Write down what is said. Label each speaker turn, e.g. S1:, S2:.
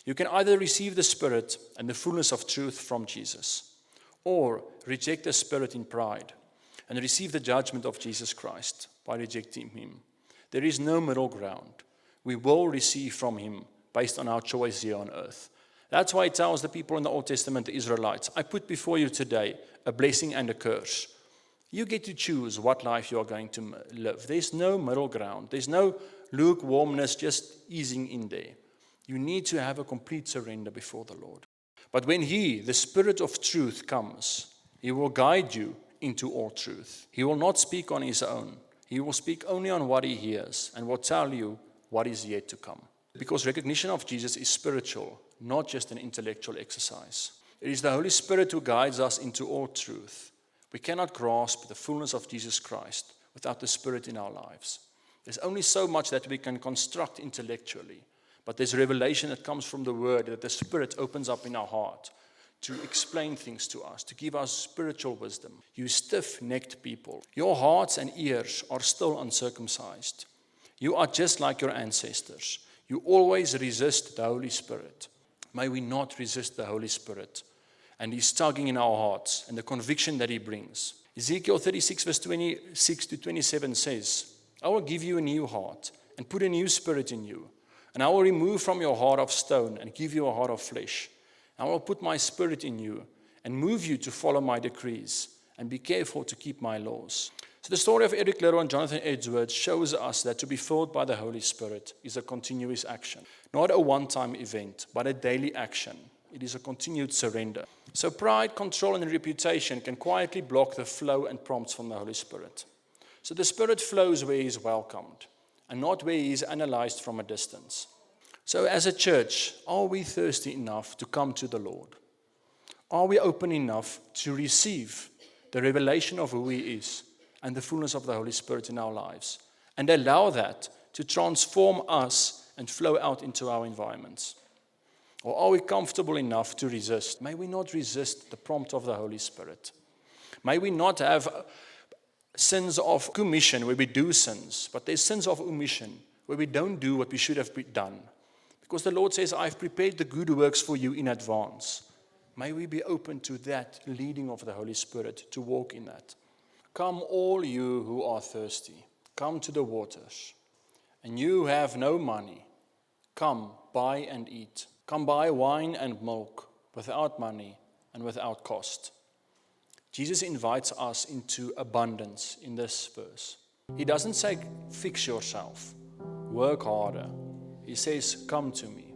S1: You can either receive the Spirit and the fullness of truth from Jesus, or reject the Spirit in pride and receive the judgment of Jesus Christ by rejecting Him. There is no middle ground. We will receive from Him based on our choice here on earth. That's why He tells the people in the Old Testament, the Israelites, I put before you today a blessing and a curse. You get to choose what life you are going to live. There's no middle ground. There's no lukewarmness just easing in there. You need to have a complete surrender before the Lord. But when He, the Spirit of truth, comes, He will guide you into all truth. He will not speak on His own. He will speak only on what He hears and will tell you what is yet to come. Because recognition of Jesus is spiritual, not just an intellectual exercise. It is the Holy Spirit who guides us into all truth. We cannot grasp the fullness of Jesus Christ without the Spirit in our lives. There's only so much that we can construct intellectually, but there's revelation that comes from the Word that the Spirit opens up in our heart to explain things to us, to give us spiritual wisdom. You stiff-necked people, your hearts and ears are still uncircumcised. You are just like your ancestors. You always resist the Holy Spirit. May we not resist the Holy Spirit and His tugging in our hearts and the conviction that He brings. Ezekiel 36 verse 26 to 27 says, I will give you a new heart and put a new spirit in you. And I will remove from your heart of stone and give you a heart of flesh. I will put my spirit in you and move you to follow my decrees and be careful to keep my laws. So the story of Eric Little and Jonathan Edwards shows us that to be filled by the Holy Spirit is a continuous action. Not a one-time event, but a daily action. It is a continued surrender. So pride, control, and reputation can quietly block the flow and prompts from the Holy Spirit. So the Spirit flows where He is welcomed and not where He is analyzed from a distance. So as a church, are we thirsty enough to come to the Lord? Are we open enough to receive the revelation of who He is and the fullness of the Holy Spirit in our lives and allow that to transform us and flow out into our environments? Or are we comfortable enough to resist? May we not resist the prompt of the Holy Spirit. May we not have sins of commission where we do sins, but there's sins of omission where we don't do what we should have done. Because the Lord says, I've prepared the good works for you in advance. May we be open to that leading of the Holy Spirit to walk in that. Come all you who are thirsty, come to the waters. And you who have no money, come buy and eat. Come buy wine and milk without money and without cost. Jesus invites us into abundance in this verse. He doesn't say, fix yourself, work harder. He says, come to me.